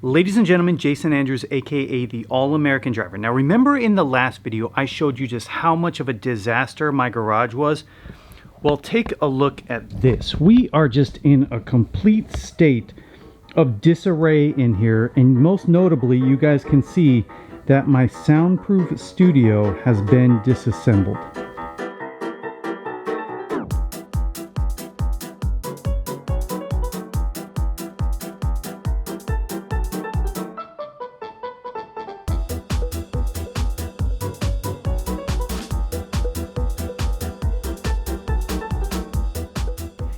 Ladies and gentlemen, Jason Andrews, aka the All-American Driver. Now remember in the last video I showed you just how much of a disaster my garage was? Well, take a look at this. We are just in a complete state of disarray in here, and most notably you guys can see that my soundproof studio has been disassembled.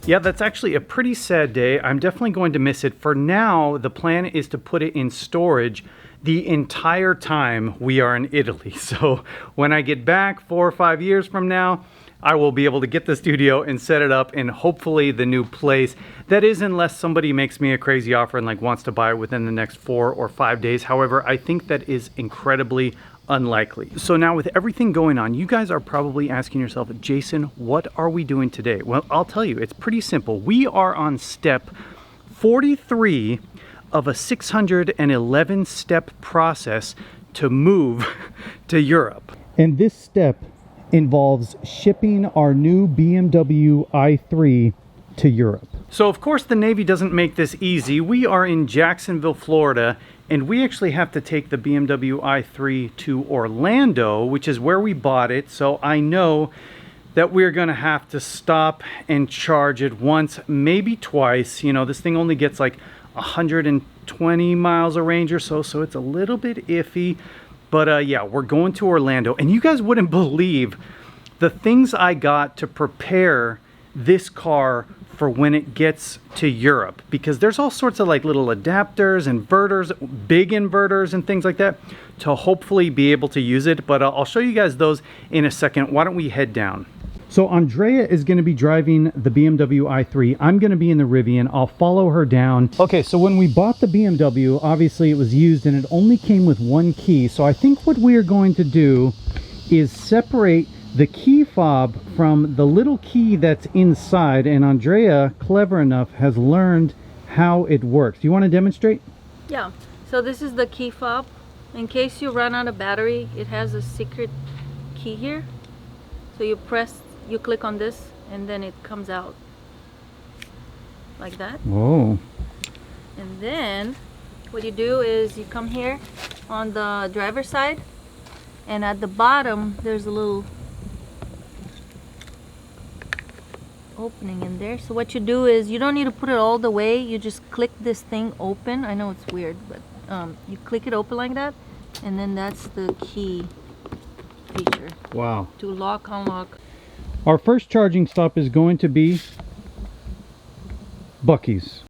Yeah, that's actually a pretty sad day. I'm definitely going to miss it. For now, the plan is to put it in storage the entire time we are in Italy. So when I get back 4 or 5 years from now, I will be able to get the studio and set it up in hopefully the new place. That is, unless somebody makes me a crazy offer and wants to buy it within the next 4 or 5 days. However, I think that is incredibly unlikely. So now with everything going on, you guys are probably asking yourself, Jason, what are we doing today? Well, I'll tell you, it's pretty simple. We are on step 43 of a 611 step process to move to Europe. And this step involves shipping our new BMW i3 to Europe. So of course the Navy doesn't make this easy. We are in Jacksonville, Florida, and we actually have to take the BMW i3 to Orlando, which is where we bought it. So I know that we're gonna have to stop and charge it once, maybe twice. You know, this thing only gets like 120 miles of range or so, so it's a little bit iffy. But yeah, we're going to Orlando, and you guys wouldn't believe the things I got to prepare this car for when it gets to Europe, because there's all sorts of little adapters, inverters, big inverters and things like that to hopefully be able to use it. But I'll show you guys those in a second. Why don't we head down? So Andrea is going to be driving the BMW i3. I'm going to be in the Rivian. I'll follow her down. Okay, so when we bought the BMW, obviously it was used and it only came with one key. So I think what we are going to do is separate the key fob from the little key that's inside, and Andrea, clever enough, has learned how it works. Do you want to demonstrate? Yeah, so this is the key fob. In case you run out of battery, it has a secret key here. So you click on this and then it comes out like that. Whoa. And then what you do is you come here on the driver's side, and at the bottom there's a little opening in there. So what you do is, you don't need to put it all the way, you just click this thing open. I know it's weird, but you click it open like that, and then that's the key feature. Wow. To lock, unlock. Our first charging stop is going to be Buc-ee's.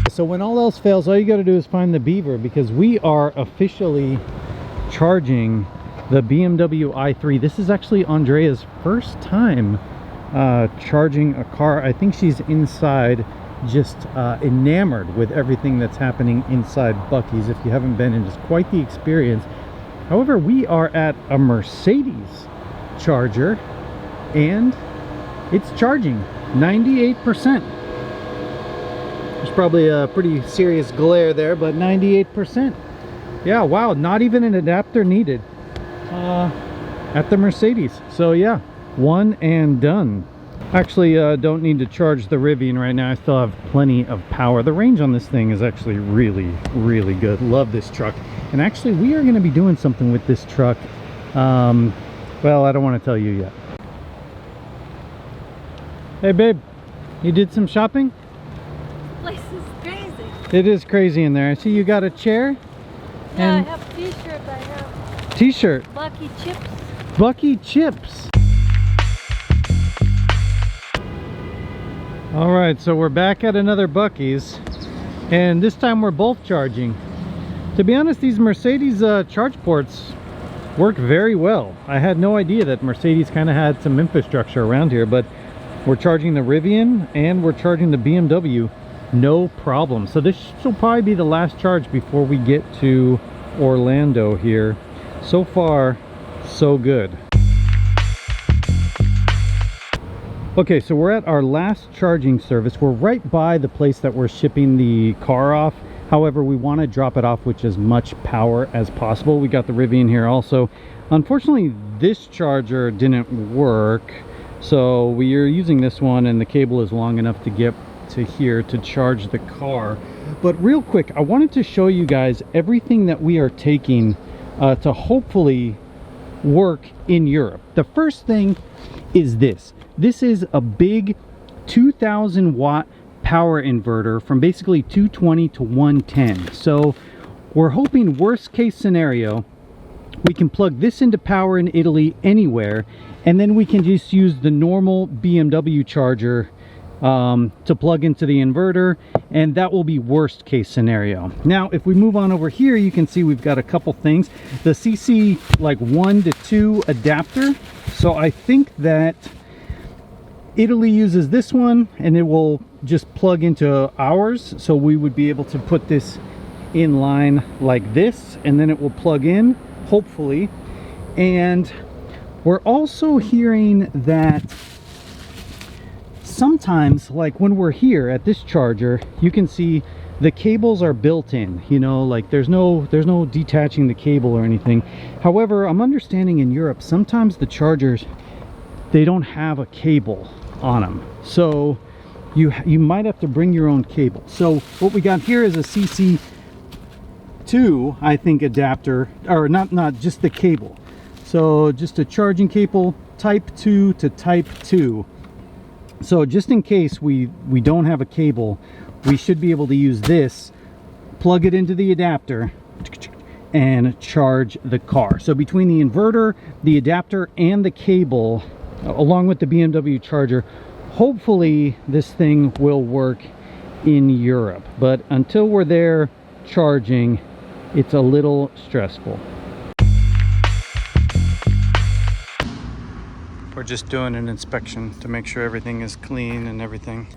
So when all else fails, all you got to do is find the Beaver, because we are officially charging the BMW i3. This is actually Andrea's first time charging a car. I think she's inside, just enamored with everything that's happening inside Buc-ee's. If you haven't been, it's quite the experience. However, we are at a Mercedes charger, and it's charging 98%. There's probably a pretty serious glare there, but 98%. Yeah, wow, not even an adapter needed at the Mercedes. So yeah, one and done. Actually, don't need to charge the Rivian right now. I still have plenty of power. The range on this thing is actually really, really good. Love this truck. And actually, we are going to be doing something with this truck. Well, I don't want to tell you yet. Hey babe, you did some shopping? This place is crazy. It is crazy in there. I see you got a chair. Yeah, and I have t-shirt, I have t-shirt. Buc-ee chips. Buc-ee chips. All right, so we're back at another Buc-ee's, and this time we're both charging. To be honest, these Mercedes charge ports work very well. I had no idea that Mercedes kind of had some infrastructure around here, but we're charging the Rivian and we're charging the BMW, no problem. So this will probably be the last charge before we get to Orlando here. So far, so good. Okay, so we're at our last charging service. We're right by the place that we're shipping the car off. However, we want to drop it off with as much power as possible. We got the Rivian here also. Unfortunately, this charger didn't work, so we are using this one, and the cable is long enough to get to here to charge the car. But real quick, I wanted to show you guys everything that we are taking to hopefully work in Europe. The first thing is this. This is a big 2000 watt power inverter from basically 220 to 110. So we're hoping, worst case scenario, we can plug this into power in Italy anywhere, and then we can just use the normal BMW charger to plug into the inverter, and that will be worst case scenario. Now if we move on over here, you can see we've got a couple things. The CC like 1 to 2 adapter. So I think that Italy uses this one, and it will just plug into ours, so we would be able to put this in line like this, and then it will plug in, hopefully. And we're also hearing that sometimes, like when we're here at this charger, you can see the cables are built in, you know, like there's no detaching the cable or anything. However, I'm understanding in Europe sometimes the chargers, they don't have a cable on them, so you might have to bring your own cable. So what we got here is a CC2, I think, adapter, or not just the cable. So just a charging cable, type 2 to type 2. So just in case we don't have a cable, we should be able to use this, plug it into the adapter, and charge the car. So between the inverter, the adapter, and the cable, along with the BMW charger, hopefully this thing will work in Europe. But until we're there charging, it's a little stressful. We're just doing an inspection to make sure everything is clean and everything.